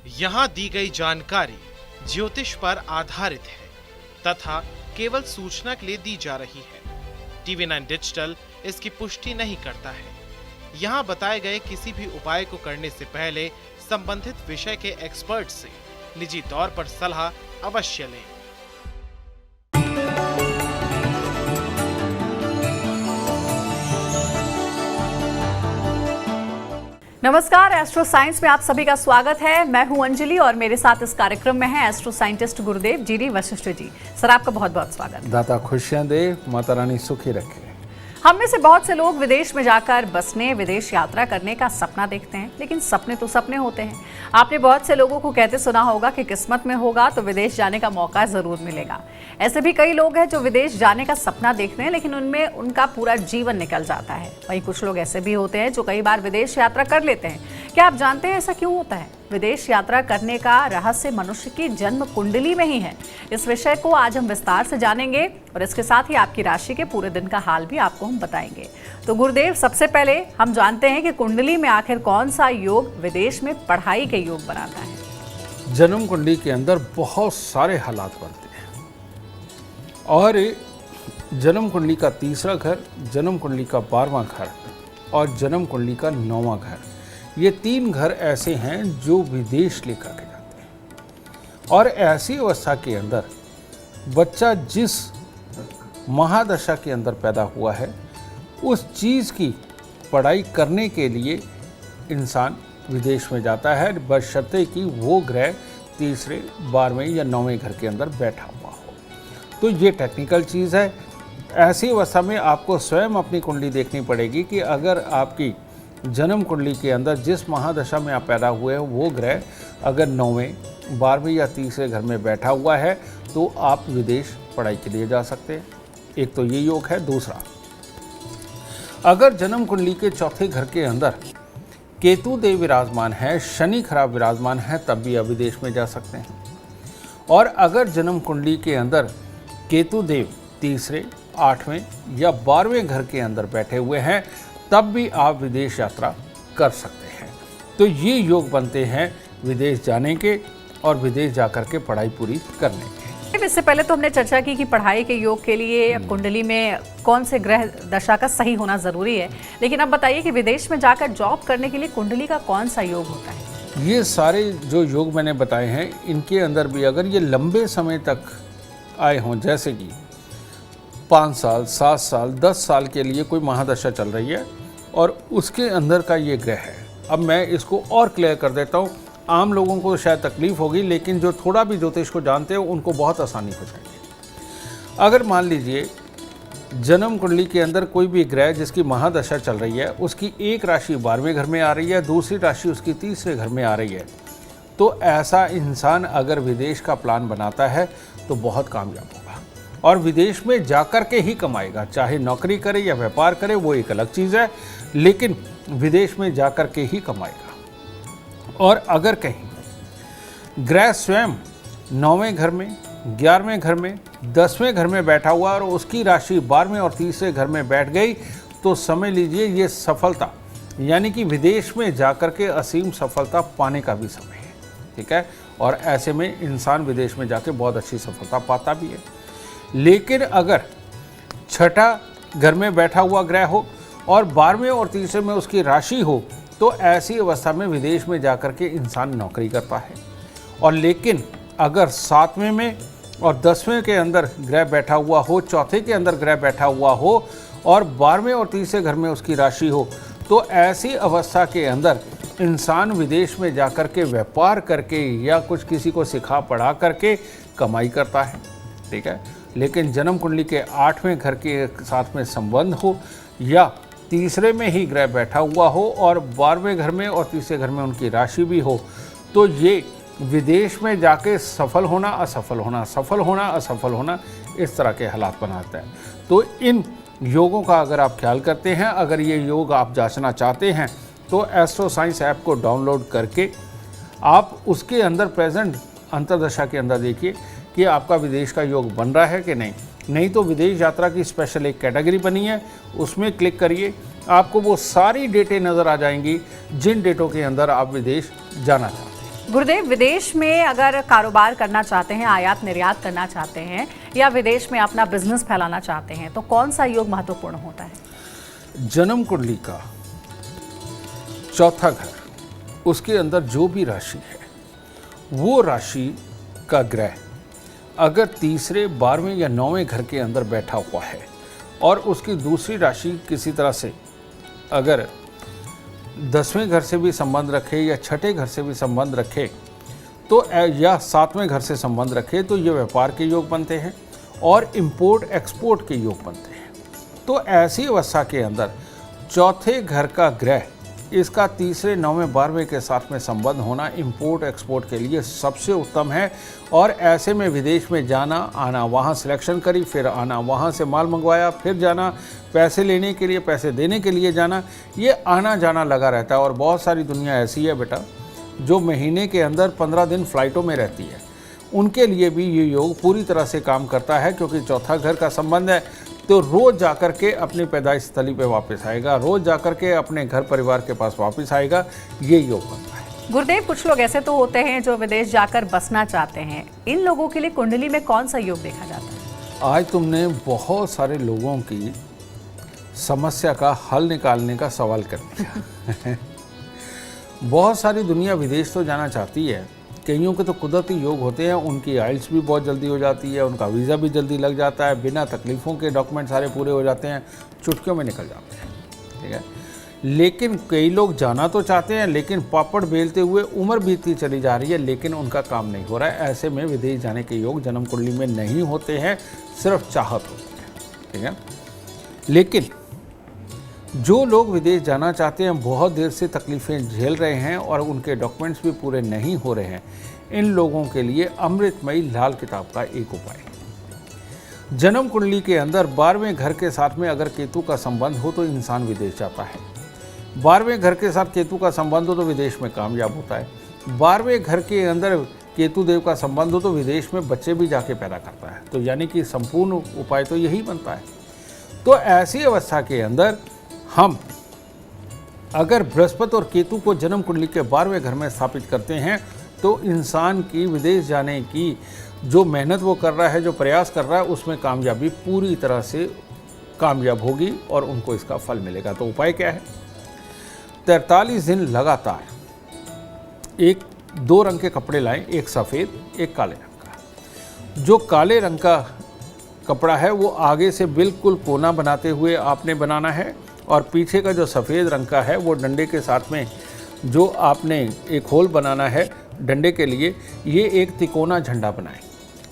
यहाँ दी गई जानकारी ज्योतिष पर आधारित है तथा केवल सूचना के लिए दी जा रही है। TV9 डिजिटल इसकी पुष्टि नहीं करता है। यहाँ बताए गए किसी भी उपाय को करने से पहले संबंधित विषय के एक्सपर्ट से निजी तौर पर सलाह अवश्य लें। नमस्कार, एस्ट्रो साइंस में आप सभी का स्वागत है। मैं हूं अंजलि और मेरे साथ इस कार्यक्रम में हैं एस्ट्रो साइंटिस्ट गुरुदेव जी वशिष्ठ जी। सर, आपका बहुत बहुत स्वागत। दाता खुशियां दे, माता रानी सुखी रखे। हम में से बहुत से लोग विदेश में जाकर बसने, विदेश यात्रा करने का सपना देखते हैं, लेकिन सपने तो सपने होते हैं। आपने बहुत से लोगों को कहते सुना होगा कि किस्मत में होगा तो विदेश जाने का मौका जरूर मिलेगा। ऐसे भी कई लोग हैं जो विदेश जाने का सपना देखते हैं, लेकिन उनमें उनका पूरा जीवन निकल जाता है। वहीं कुछ लोग ऐसे भी होते हैं जो कई बार विदेश यात्रा कर लेते हैं। क्या आप जानते हैं ऐसा क्यों होता है? विदेश यात्रा करने का रहस्य मनुष्य की जन्म कुंडली में ही है। इस विषय को आज हम विस्तार से जानेंगे और इसके साथ ही आपकी राशि के पूरे दिन का हाल भी आपको हम बताएंगे। तो गुरुदेव, सबसे पहले हम जानते हैं कि कुंडली में आखिर कौन सा योग विदेश में पढ़ाई के योग बनाता है? जन्म कुंडली के अंदर बहुत सारे हालात बनते हैं और जन्म कुंडली का तीसरा घर, जन्म कुंडली का 12वां घर और जन्म कुंडली का 9वां घर, ये 3 घर ऐसे हैं जो विदेश लेकर के जाते हैं। और ऐसी अवस्था के अंदर बच्चा जिस महादशा के अंदर पैदा हुआ है उस चीज़ की पढ़ाई करने के लिए इंसान विदेश में जाता है, बशर्ते कि वो ग्रह तीसरे, 12वें या 9वें घर के अंदर बैठा हुआ हो। तो ये टेक्निकल चीज़ है। ऐसी अवस्था में आपको स्वयं अपनी कुंडली देखनी पड़ेगी कि अगर आपकी जन्म कुंडली के अंदर जिस महादशा में आप पैदा हुए हैं वो ग्रह अगर 9वें, 12वें या तीसरे घर में बैठा हुआ है तो आप विदेश पढ़ाई के लिए जा सकते हैं। एक तो ये योग है। दूसरा, अगर जन्म कुंडली के चौथे घर के अंदर केतु देव विराजमान है, शनि खराब विराजमान है, तब भी आप विदेश में जा सकते हैं। और अगर जन्म कुंडली के अंदर केतु देव तीसरे, 8वें या 12वें घर के अंदर बैठे हुए हैं तब भी आप विदेश यात्रा कर सकते हैं। तो ये योग बनते हैं विदेश जाने के और विदेश जाकर के पढ़ाई पूरी करने के। इससे पहले तो हमने चर्चा की कि पढ़ाई के योग के लिए कुंडली में कौन से ग्रह दशा का सही होना जरूरी है, लेकिन अब बताइए कि विदेश में जाकर जॉब करने के लिए कुंडली का कौन सा योग होता है? ये सारे जो योग मैंने बताए हैं इनके अंदर भी अगर ये लंबे समय तक आए हों, जैसे कि 5 साल, 7 साल, 10 साल के लिए कोई महादशा चल रही है और उसके अंदर का ये ग्रह है। अब मैं इसको और क्लियर कर देता हूँ। आम लोगों को शायद तकलीफ होगी, लेकिन जो थोड़ा भी ज्योतिष को जानते हो उनको बहुत आसानी हो जाएगी। अगर मान लीजिए जन्म कुंडली के अंदर कोई भी ग्रह जिसकी महादशा चल रही है, उसकी एक राशि 12वें घर में आ रही है, दूसरी राशि उसकी तीसरे घर में आ रही है, तो ऐसा इंसान अगर विदेश का प्लान बनाता है तो बहुत कामयाब होगा और विदेश में जाकर के ही कमाएगा। चाहे नौकरी करे या व्यापार करे वो एक अलग चीज़ है, लेकिन विदेश में जाकर के ही कमाएगा। और अगर कहीं ग्रह स्वयं 9वें घर में, 11वें घर में, 10वें घर में बैठा हुआ और उसकी राशि 12वें और तीसरे घर में बैठ गई तो समझ लीजिए ये सफलता, यानी कि विदेश में जाकर के असीम सफलता पाने का भी समय है। ठीक है। और ऐसे में इंसान विदेश में जाके बहुत अच्छी सफलता पाता भी है। लेकिन अगर छठा घर में बैठा हुआ ग्रह हो और 12वें और तीसरे में उसकी राशि हो तो ऐसी अवस्था में विदेश में जाकर के इंसान नौकरी करता है। और लेकिन अगर 7वें में और 10वें के अंदर ग्रह बैठा हुआ हो, चौथे के अंदर ग्रह बैठा हुआ हो और 12वें और तीसरे घर में उसकी राशि हो तो ऐसी अवस्था के अंदर इंसान विदेश में जाकर के व्यापार करके या कुछ किसी को सिखा पढ़ा करके कमाई करता है। ठीक है। लेकिन जन्म कुंडली के 8वें घर के साथ में संबंध हो या तीसरे में ही ग्रह बैठा हुआ हो और 12वें घर में और तीसरे घर में उनकी राशि भी हो तो ये विदेश में जाके सफल होना, असफल होना, सफल होना, असफल होना, इस तरह के हालात बनाता है। तो इन योगों का अगर आप ख्याल करते हैं, अगर ये योग आप जांचना चाहते हैं तो एस्ट्रो साइंस ऐप को डाउनलोड करके आप उसके अंदर प्रेजेंट अंतर्दशा के अंदर देखिए कि आपका विदेश का योग बन रहा है कि नहीं तो विदेश यात्रा की स्पेशल एक कैटेगरी बनी है, उसमें क्लिक करिए, आपको वो सारी डेटें नज़र आ जाएंगी जिन डेटों के अंदर आप विदेश जाना चाहते हैं। गुरुदेव, विदेश में अगर कारोबार करना चाहते हैं, आयात निर्यात करना चाहते हैं या विदेश में अपना बिजनेस फैलाना चाहते हैं तो कौन सा योग महत्वपूर्ण होता है? जन्म कुंडली का चौथा घर, उसके अंदर जो भी राशि है वो राशि का ग्रह अगर तीसरे, 12वें या 9वें घर के अंदर बैठा हुआ है और उसकी दूसरी राशि किसी तरह से अगर 10वें घर से भी संबंध रखे या छठे घर से भी संबंध रखे तो या 7वें घर से संबंध रखे तो ये व्यापार के योग बनते हैं और इंपोर्ट एक्सपोर्ट के योग बनते हैं। तो ऐसी अवस्था के अंदर चौथे घर का ग्रह, इसका तीसरे, 9वें, 12वें के साथ में संबंध होना इंपोर्ट एक्सपोर्ट के लिए सबसे उत्तम है। और ऐसे में विदेश में जाना आना, वहाँ सिलेक्शन करी, फिर आना, वहाँ से माल मंगवाया, फिर जाना, पैसे लेने के लिए, पैसे देने के लिए जाना, ये आना जाना लगा रहता है। और बहुत सारी दुनिया ऐसी है बेटा जो महीने के अंदर 15 दिन फ्लाइटों में रहती है, उनके लिए भी ये योग पूरी तरह से काम करता है क्योंकि चौथा घर का संबंध है। तो रोज़ जाकर के अपनी पैदाइश स्थली पे वापस आएगा, रोज़ जाकर के अपने घर परिवार के पास वापस आएगा, ये योग बनता है। गुरुदेव, कुछ लोग ऐसे तो होते हैं जो विदेश जाकर बसना चाहते हैं, इन लोगों के लिए कुंडली में कौन सा योग देखा जाता है? आज तुमने बहुत सारे लोगों की समस्या का हल निकालने का सवाल कर दिया। बहुत सारी दुनिया विदेश तो जाना चाहती है, कईयों के तो कुदरती योग होते हैं, उनकी आइल्स भी बहुत जल्दी हो जाती है, उनका वीज़ा भी जल्दी लग जाता है, बिना तकलीफ़ों के डॉक्यूमेंट सारे पूरे हो जाते हैं, चुटकियों में निकल जाते हैं, ठीक है। लेकिन कई लोग जाना तो चाहते हैं लेकिन पापड़ बेलते हुए उम्र बीतती चली जा रही है लेकिन उनका काम नहीं हो रहा है। ऐसे में विदेश जाने के योग जन्म कुंडली में नहीं होते हैं, सिर्फ चाहत होती है, ठीक है। लेकिन जो लोग विदेश जाना चाहते हैं, बहुत देर से तकलीफ़ें झेल रहे हैं और उनके डॉक्यूमेंट्स भी पूरे नहीं हो रहे हैं, इन लोगों के लिए अमृतमयी लाल किताब का एक उपाय। जन्म कुंडली के अंदर 12वें घर के साथ में अगर केतु का संबंध हो तो इंसान विदेश जाता है। 12वें घर के साथ केतु का संबंध हो तो विदेश में कामयाब होता है। 12वें घर के अंदर केतु देव का संबंध हो तो विदेश में बच्चे भी जाके पैदा करता है। तो यानी कि संपूर्ण उपाय तो यही बनता है। तो ऐसी अवस्था के अंदर हम अगर बृहस्पति और केतु को जन्म कुंडली के 12वें घर में स्थापित करते हैं तो इंसान की विदेश जाने की जो मेहनत वो कर रहा है, जो प्रयास कर रहा है, उसमें कामयाबी पूरी तरह से कामयाब होगी और उनको इसका फल मिलेगा। तो उपाय क्या है? 43 दिन लगातार एक 2 रंग के कपड़े लाएं, एक सफ़ेद एक काले रंग का। जो काले रंग का कपड़ा है वो आगे से बिल्कुल कोना बनाते हुए आपने बनाना है और पीछे का जो सफ़ेद रंग का है वो डंडे के साथ में जो आपने एक होल बनाना है डंडे के लिए, ये एक तिकोना झंडा बनाएं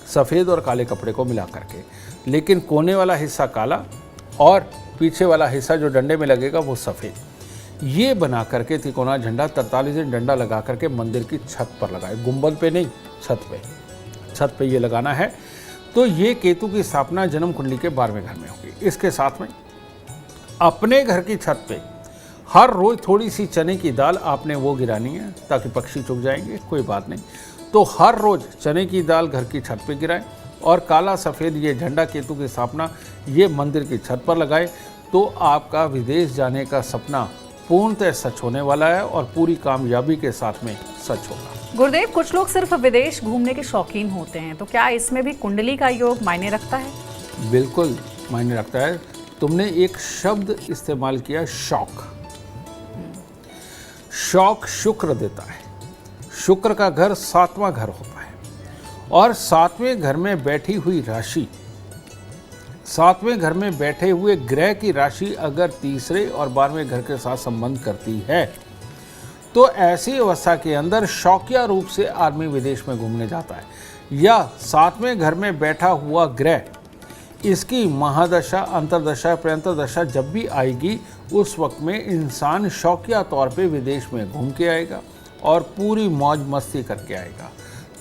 सफ़ेद और काले कपड़े को मिला करके, लेकिन कोने वाला हिस्सा काला और पीछे वाला हिस्सा जो डंडे में लगेगा वो सफ़ेद। ये बना करके तिकोना झंडा 43 दिन डंडा लगा करके मंदिर की छत पर लगाए, गुंबद पे नहीं, छत पे ये लगाना है। तो ये केतु की स्थापना जन्म कुंडली के 12वें घर में होगी। इसके साथ में अपने घर की छत पे हर रोज़ थोड़ी सी चने की दाल आपने वो गिरानी है ताकि पक्षी चुग जाएंगे, कोई बात नहीं। तो हर रोज़ चने की दाल घर की छत पे गिराएं और काला सफ़ेद ये झंडा केतु की स्थापना ये मंदिर की छत पर लगाएं। तो आपका विदेश जाने का सपना पूर्णतः सच होने वाला है और पूरी कामयाबी के साथ में सच होगा। गुरुदेव, कुछ लोग सिर्फ विदेश घूमने के शौकीन होते हैं, तो क्या इसमें भी कुंडली का योग मायने रखता है? बिल्कुल मायने रखता है। तुमने एक शब्द इस्तेमाल किया, शौक। शौक शुक्र देता है। शुक्र का घर 7वां घर होता है और 7वें घर में बैठी हुई राशि, 7वें घर में बैठे हुए ग्रह की राशि अगर तीसरे और 12वें घर के साथ संबंध करती है तो ऐसी अवस्था के अंदर शौकिया रूप से आदमी विदेश में घूमने जाता है। या 7वें घर में बैठा हुआ ग्रह, इसकी महादशा, अंतरदशा, प्रयंतरदशा जब भी आएगी उस वक्त में इंसान शौकिया तौर पे विदेश में घूम के आएगा और पूरी मौज मस्ती करके आएगा।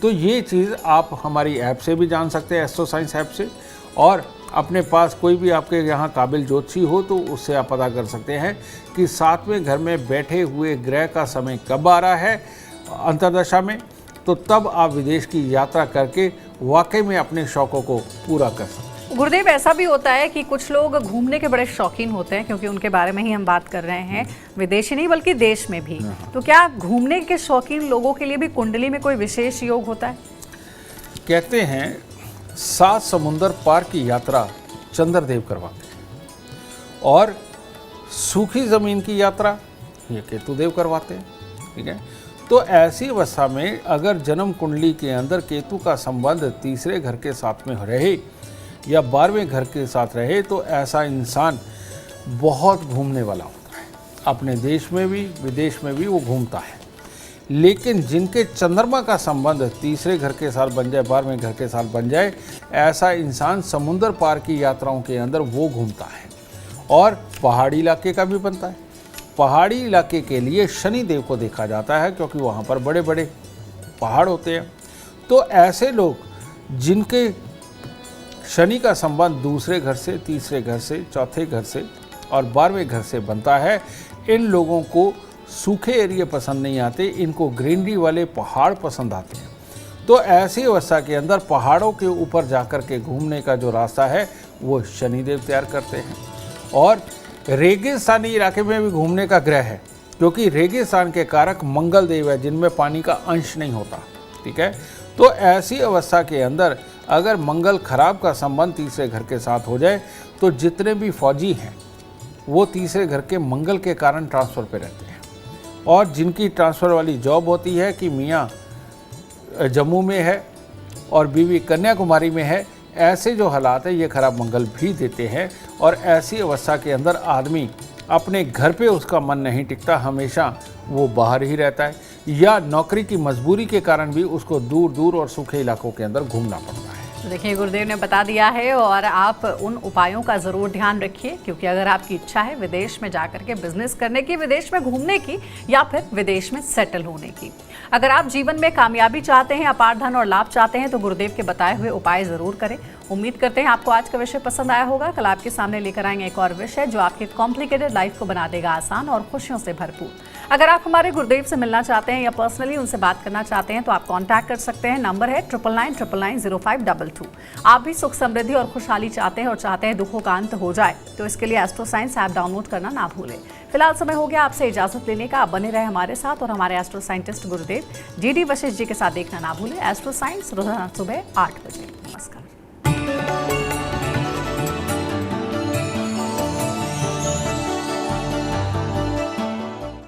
तो ये चीज़ आप हमारी ऐप से भी जान सकते हैं, एस्ट्रो साइंस ऐप से, और अपने पास कोई भी आपके यहाँ काबिल ज्योतिषी हो तो उससे आप पता कर सकते हैं कि 7वें घर में बैठे हुए ग्रह का समय कब आ रहा है अंतरदशा में। तो तब आप विदेश की यात्रा करके वाकई में अपने शौकों को पूरा कर सकते हैं। गुरुदेव, ऐसा भी होता है कि कुछ लोग घूमने के बड़े शौकीन होते हैं, क्योंकि उनके बारे में ही हम बात कर रहे हैं, विदेश ही नहीं बल्कि देश में भी। तो क्या घूमने के शौकीन लोगों के लिए भी कुंडली में कोई विशेष योग होता है? कहते हैं 7 समुंदर पार की यात्रा चंद्रदेव करवाते हैं और सूखी जमीन की यात्रा ये केतुदेव करवाते हैं। ठीक है, तो ऐसी अवस्था में अगर जन्म कुंडली के अंदर केतु का संबंध तीसरे घर के साथ में रहे या 12वें घर के साथ रहे तो ऐसा इंसान बहुत घूमने वाला होता है। अपने देश में भी विदेश में भी वो घूमता है। लेकिन जिनके चंद्रमा का संबंध तीसरे घर के साथ बन जाए, 12वें घर के साथ बन जाए, ऐसा इंसान समुद्र पार की यात्राओं के अंदर वो घूमता है। और पहाड़ी इलाके का भी बनता है। पहाड़ी इलाके के लिए शनि देव को देखा जाता है, क्योंकि वहाँ पर बड़े बड़े पहाड़ होते हैं। तो ऐसे लोग जिनके शनि का संबंध दूसरे घर से, तीसरे घर से, चौथे घर से और 12वें घर से बनता है, इन लोगों को सूखे एरिया पसंद नहीं आते, इनको ग्रीनरी वाले पहाड़ पसंद आते हैं। तो ऐसी अवस्था के अंदर पहाड़ों के ऊपर जाकर के घूमने का जो रास्ता है वो शनिदेव तैयार करते हैं। और रेगिस्तानी इलाके में भी घूमने का ग्रह है, क्योंकि रेगिस्तान के कारक मंगल देव है, जिनमें पानी का अंश नहीं होता। ठीक है, तो ऐसी अवस्था के अंदर अगर मंगल खराब का संबंध तीसरे घर के साथ हो जाए तो जितने भी फौजी हैं वो तीसरे घर के मंगल के कारण ट्रांसफ़र पे रहते हैं। और जिनकी ट्रांसफ़र वाली जॉब होती है कि मियाँ जम्मू में है और बीवी कन्याकुमारी में है, ऐसे जो हालात है ये खराब मंगल भी देते हैं। और ऐसी अवस्था के अंदर आदमी अपने घर पे उसका मन नहीं टिकता, हमेशा वो बाहर ही रहता है, या नौकरी की मजबूरी के कारण भी उसको दूर दूर और सूखे इलाकों के अंदर घूमना पड़ता है। तो देखिए, गुरुदेव ने बता दिया है और आप उन उपायों का ज़रूर ध्यान रखिए, क्योंकि अगर आपकी इच्छा है विदेश में जाकर के बिजनेस करने की, विदेश में घूमने की या फिर विदेश में सेटल होने की, अगर आप जीवन में कामयाबी चाहते हैं, अपार धन और लाभ चाहते हैं, तो गुरुदेव के बताए हुए उपाय ज़रूर करें। उम्मीद करते हैं आपको आज का विषय पसंद आया होगा। कल आपके सामने लेकर आएंगे एक और विषय जो आपकी कॉम्प्लिकेटेड लाइफ को बना देगा आसान और खुशियों से भरपूर। अगर आप हमारे गुरुदेव से मिलना चाहते हैं या पर्सनली उनसे बात करना चाहते हैं तो आप कांटेक्ट कर सकते हैं। नंबर है 9999900522। आप भी सुख समृद्धि और खुशहाली चाहते हैं और चाहते हैं दुखों का अंत हो जाए, तो इसके लिए एस्ट्रो साइंस ऐप डाउनलोड करना ना भूलें। फिलहाल समय हो गया आपसे इजाजत लेने का। आप बने रहे हमारे साथ और हमारे एस्ट्रो साइंटिस्ट गुरुदेव GD वशिष्ठ जी के साथ देखना ना भूलें एस्ट्रो साइंस रोजाना सुबह 8 बजे। नमस्कार।